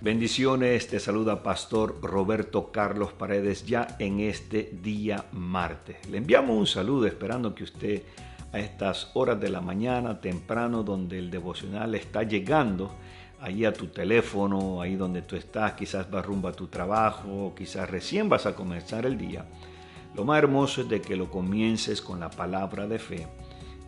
Bendiciones, te saluda Pastor Roberto Carlos Paredes ya en este día martes. Le enviamos un saludo esperando que usted a estas horas de la mañana, temprano, donde el devocional está llegando, ahí a tu teléfono, ahí donde tú estás, quizás vas rumbo a tu trabajo, quizás recién vas a comenzar el día. Lo más hermoso es de que lo comiences con la palabra de fe,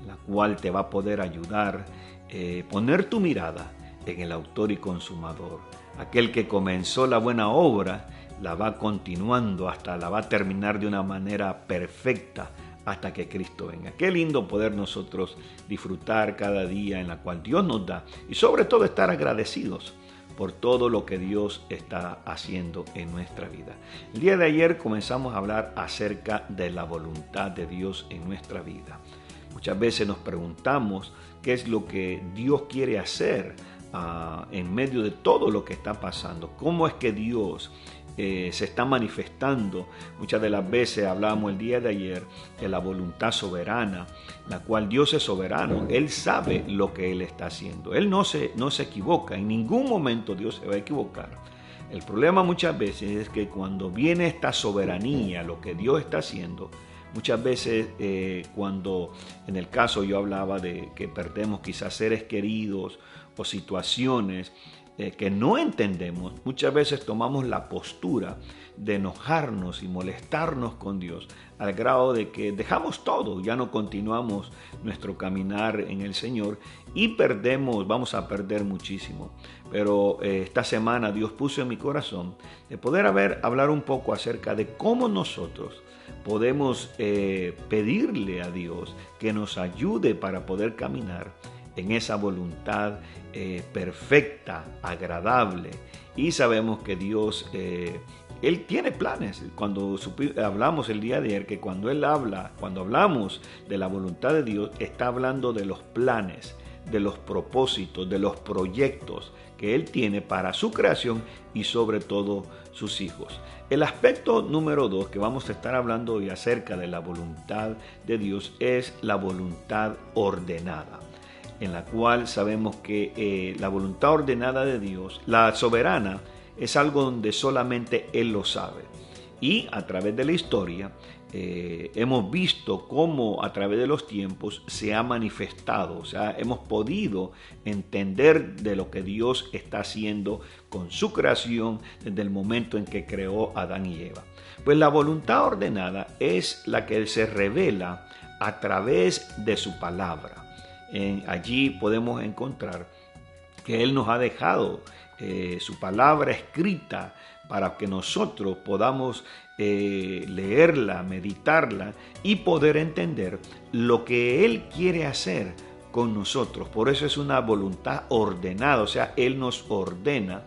la cual te va a poder ayudar a poner tu mirada en el autor y consumador. Aquel que comenzó la buena obra la va continuando hasta la va a terminar de una manera perfecta hasta que Cristo venga. Qué lindo poder nosotros disfrutar cada día en la cual Dios nos da y sobre todo estar agradecidos por todo lo que Dios está haciendo en nuestra vida. El día de ayer comenzamos a hablar acerca de la voluntad de Dios en nuestra vida. Muchas veces nos preguntamos qué es lo que Dios quiere hacer en medio de todo lo que está pasando. ¿Cómo es que Dios se está manifestando? Muchas de las veces hablamos el día de ayer de la voluntad soberana, la cual Dios es soberano. Él sabe lo que Él está haciendo. Él no se equivoca. En ningún momento Dios se va a equivocar. El problema muchas veces es que cuando viene esta soberanía, lo que Dios está haciendo, muchas veces cuando en el caso yo hablaba de que perdemos quizás seres queridos o situaciones que no entendemos, muchas veces tomamos la postura de enojarnos y molestarnos con Dios al grado de que dejamos todo, ya no continuamos nuestro caminar en el Señor y vamos a perder muchísimo. Pero esta semana Dios puso en mi corazón de poder hablar un poco acerca de cómo nosotros podemos pedirle a Dios que nos ayude para poder caminar en esa voluntad perfecta, agradable. Y sabemos que Dios, Él tiene planes. Cuando hablamos el día de ayer, que cuando hablamos de la voluntad de Dios, está hablando de los planes, de los propósitos, de los proyectos que Él tiene para su creación y sobre todo sus hijos. El aspecto número 2 que vamos a estar hablando hoy acerca de la voluntad de Dios es la voluntad ordenada, en la cual sabemos que la voluntad ordenada de Dios, la soberana, es algo donde solamente Él lo sabe. Y a través de la historia hemos visto cómo a través de los tiempos se ha manifestado, o sea, hemos podido entender de lo que Dios está haciendo con su creación desde el momento en que creó a Adán y Eva. Pues la voluntad ordenada es la que se revela a través de su palabra. Allí podemos encontrar que Él nos ha dejado su palabra escrita para que nosotros podamos leerla, meditarla y poder entender lo que Él quiere hacer con nosotros. Por eso es una voluntad ordenada, o sea, Él nos ordena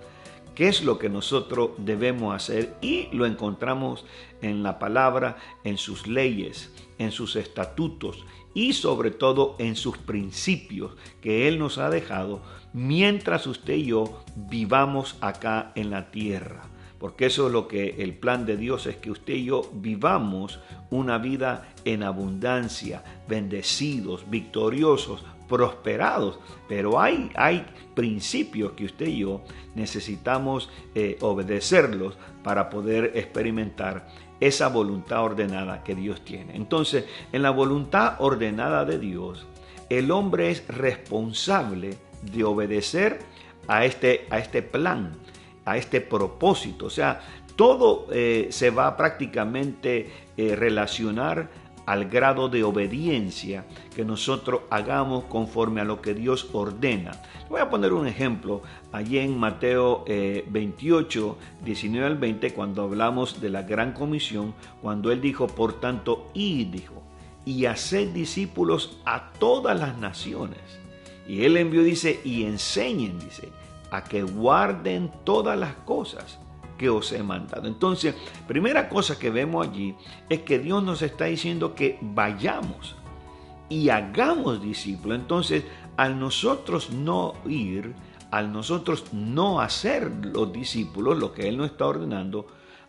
qué es lo que nosotros debemos hacer y lo encontramos en la palabra, en sus leyes, en sus estatutos y sobre todo en sus principios que Él nos ha dejado mientras usted y yo vivamos acá en la tierra. Porque eso es lo que el plan de Dios es, que usted y yo vivamos una vida en abundancia, bendecidos, victoriosos, prosperados. Pero hay principios que usted y yo necesitamos obedecerlos para poder experimentar esa voluntad ordenada que Dios tiene. Entonces, en la voluntad ordenada de Dios, el hombre es responsable de obedecer a este plan, a este propósito. O sea, todo se va a prácticamente relacionar al grado de obediencia que nosotros hagamos conforme a lo que Dios ordena. Voy a poner un ejemplo allí en Mateo 28, 19 al 20, cuando hablamos de la gran comisión, cuando Él dijo, por tanto, y haced discípulos a todas las naciones. Y Él envió, dice, y enseñen, dice, a que guarden todas las cosas que os he mandado. Entonces, primera cosa que vemos allí es que Dios nos está diciendo que vayamos y hagamos discípulos. Entonces, al nosotros no ir, al nosotros no hacer los discípulos, lo que Él nos está ordenando,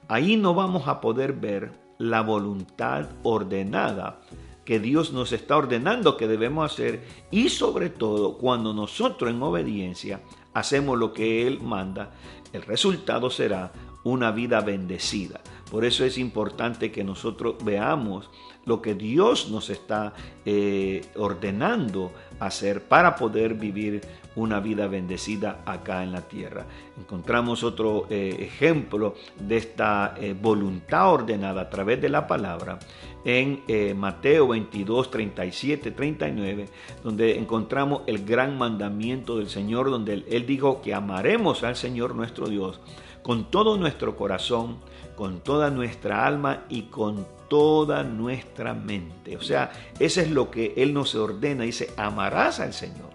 ahí no vamos a poder ver la voluntad ordenada que Dios nos está ordenando que debemos hacer, y sobre todo cuando nosotros en obediencia hacemos lo que Él manda, el resultado será una vida bendecida. Por eso es importante que nosotros veamos lo que Dios nos está ordenando hacer para poder vivir una vida bendecida acá en la tierra. Encontramos otro ejemplo de esta voluntad ordenada a través de la palabra en Mateo 22, 37, 39, donde encontramos el gran mandamiento del Señor, donde Él dijo que amaremos al Señor nuestro Dios con todo nuestro corazón, con toda nuestra alma y con toda nuestra mente. O sea, eso es lo que Él nos ordena. Dice, amarás al Señor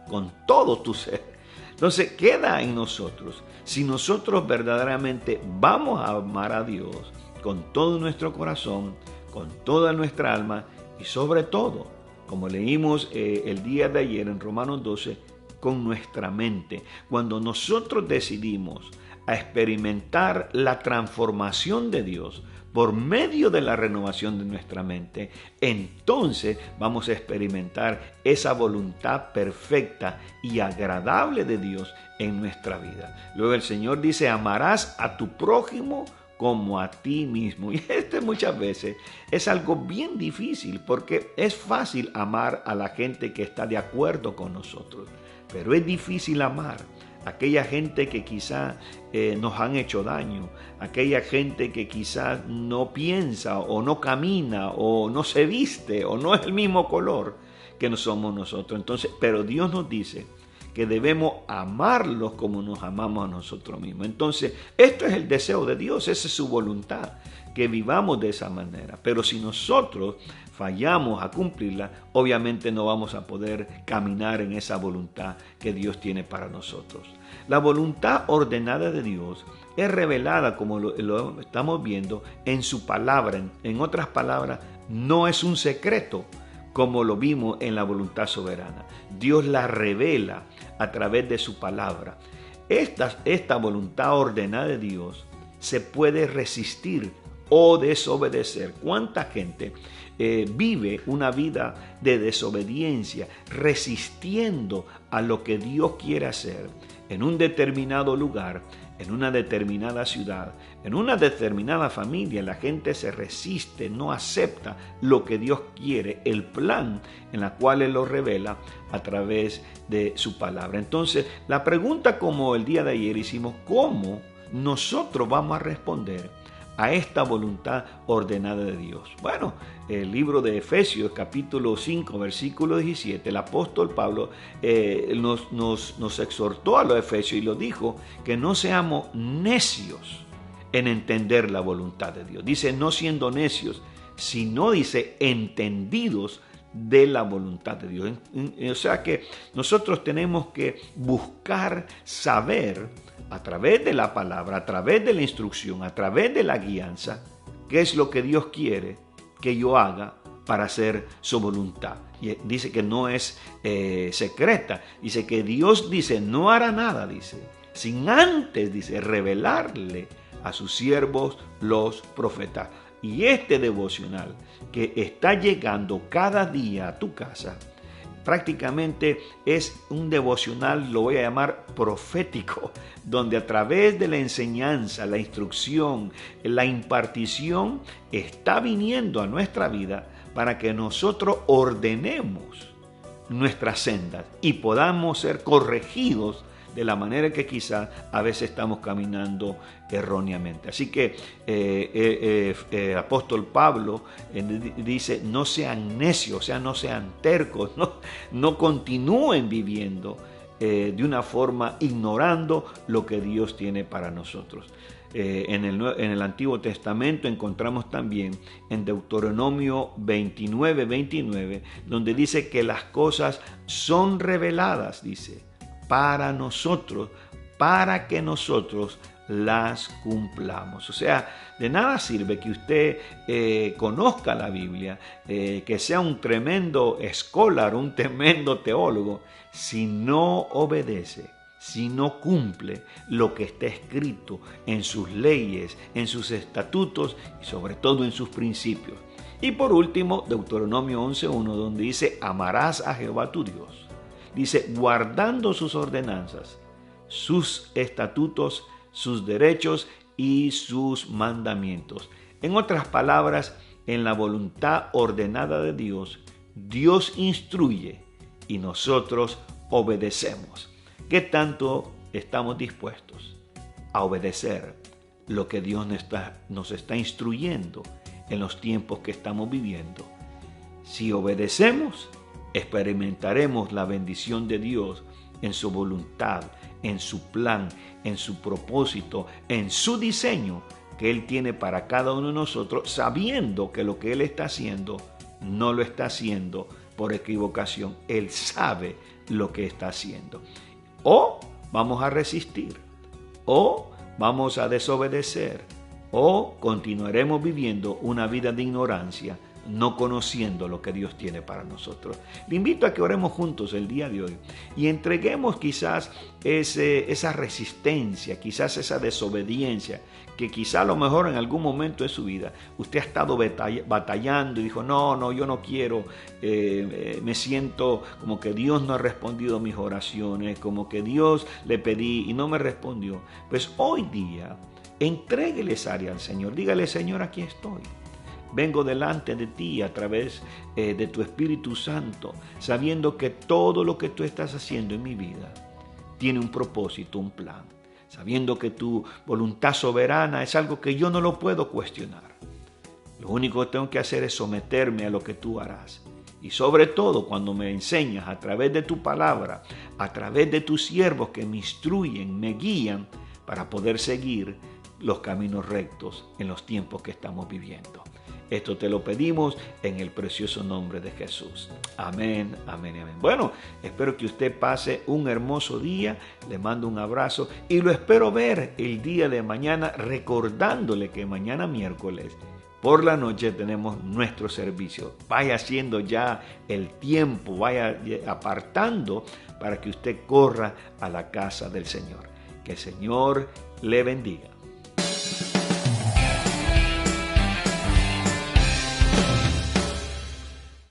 con todo tu ser. Entonces queda en nosotros, si nosotros verdaderamente vamos a amar a Dios con todo nuestro corazón, con toda nuestra alma y sobre todo, como leímos el día de ayer en Romanos 12, con nuestra mente. Cuando nosotros decidimos a experimentar la transformación de Dios por medio de la renovación de nuestra mente, entonces vamos a experimentar esa voluntad perfecta y agradable de Dios en nuestra vida. Luego el Señor dice, amarás a tu prójimo como a ti mismo. Y muchas veces es algo bien difícil, porque es fácil amar a la gente que está de acuerdo con nosotros, pero es difícil amar aquella gente que quizá nos han hecho daño, aquella gente que quizás no piensa o no camina o no se viste o no es el mismo color que no somos nosotros. Entonces, pero Dios nos dice que debemos amarlos como nos amamos a nosotros mismos. Entonces, esto es el deseo de Dios, esa es su voluntad, que vivamos de esa manera. Pero si nosotros fallamos a cumplirla, obviamente no vamos a poder caminar en esa voluntad que Dios tiene para nosotros. La voluntad ordenada de Dios es revelada, como lo estamos viendo, en su palabra. En otras palabras, no es un secreto, como lo vimos en la voluntad soberana. Dios la revela a través de su palabra. Esta voluntad ordenada de Dios se puede resistir o desobedecer. ¿Cuánta gente vive una vida de desobediencia, resistiendo a lo que Dios quiere hacer en un determinado lugar, en una determinada ciudad, en una determinada familia? La gente se resiste, no acepta lo que Dios quiere, el plan en la cual Él lo revela a través de su palabra. Entonces, la pregunta, como el día de ayer hicimos, ¿cómo nosotros vamos a responder a esta voluntad ordenada de Dios? Bueno, el libro de Efesios, capítulo 5, versículo 17, el apóstol Pablo nos exhortó a los efesios y lo dijo, que no seamos necios en entender la voluntad de Dios. Dice, no siendo necios, sino dice, entendidos de la voluntad de Dios. O sea que nosotros tenemos que buscar saber a través de la palabra, a través de la instrucción, a través de la guianza, qué es lo que Dios quiere que yo haga para hacer su voluntad. Y dice que no es secreta. Dice que Dios dice, no hará nada, dice, sin antes, dice, revelarle a sus siervos los profetas. Y este devocional que está llegando cada día a tu casa, prácticamente es un devocional, lo voy a llamar profético, donde a través de la enseñanza, la instrucción, la impartición, está viniendo a nuestra vida para que nosotros ordenemos nuestras sendas y podamos ser corregidos de la manera que quizás a veces estamos caminando erróneamente. Así que apóstol Pablo dice, no sean necios, o sea, no sean tercos, no continúen viviendo de una forma ignorando lo que Dios tiene para nosotros. En el Antiguo Testamento encontramos también en Deuteronomio 29, 29, donde dice que las cosas son reveladas, dice, para nosotros, para que nosotros las cumplamos. O sea, de nada sirve que usted conozca la Biblia, que sea un tremendo escolar, un tremendo teólogo, si no obedece, si no cumple lo que está escrito en sus leyes, en sus estatutos y sobre todo en sus principios. Y por último, Deuteronomio 11.1, donde dice, amarás a Jehová tu Dios. Dice, guardando sus ordenanzas, sus estatutos, sus derechos y sus mandamientos. En otras palabras, en la voluntad ordenada de Dios, Dios instruye y nosotros obedecemos. ¿Qué tanto estamos dispuestos a obedecer lo que Dios nos está instruyendo en los tiempos que estamos viviendo? Si obedecemos, experimentaremos la bendición de Dios en su voluntad, en su plan, en su propósito, en su diseño que Él tiene para cada uno de nosotros, sabiendo que lo que Él está haciendo no lo está haciendo por equivocación. Él sabe lo que está haciendo. O vamos a resistir, o vamos a desobedecer, o continuaremos viviendo una vida de ignorancia, no conociendo lo que Dios tiene para nosotros. Le invito a que oremos juntos el día de hoy y entreguemos quizás esa resistencia, quizás esa desobediencia, que quizá a lo mejor en algún momento de su vida usted ha estado batallando y dijo, no, yo no quiero, me siento como que Dios no ha respondido a mis oraciones, como que Dios le pedí y no me respondió. Pues hoy día, entréguele esa área al Señor, dígale, Señor, aquí estoy. Vengo delante de ti a través de tu Espíritu Santo, sabiendo que todo lo que tú estás haciendo en mi vida tiene un propósito, un plan. Sabiendo que tu voluntad soberana es algo que yo no lo puedo cuestionar. Lo único que tengo que hacer es someterme a lo que tú harás. Y sobre todo cuando me enseñas a través de tu palabra, a través de tus siervos que me instruyen, me guían para poder seguir los caminos rectos en los tiempos que estamos viviendo. Esto te lo pedimos en el precioso nombre de Jesús. Amén, amén, amén. Bueno, espero que usted pase un hermoso día. Le mando un abrazo y lo espero ver el día de mañana, recordándole que mañana miércoles por la noche tenemos nuestro servicio. Vaya haciendo ya el tiempo, vaya apartando para que usted corra a la casa del Señor. Que el Señor le bendiga.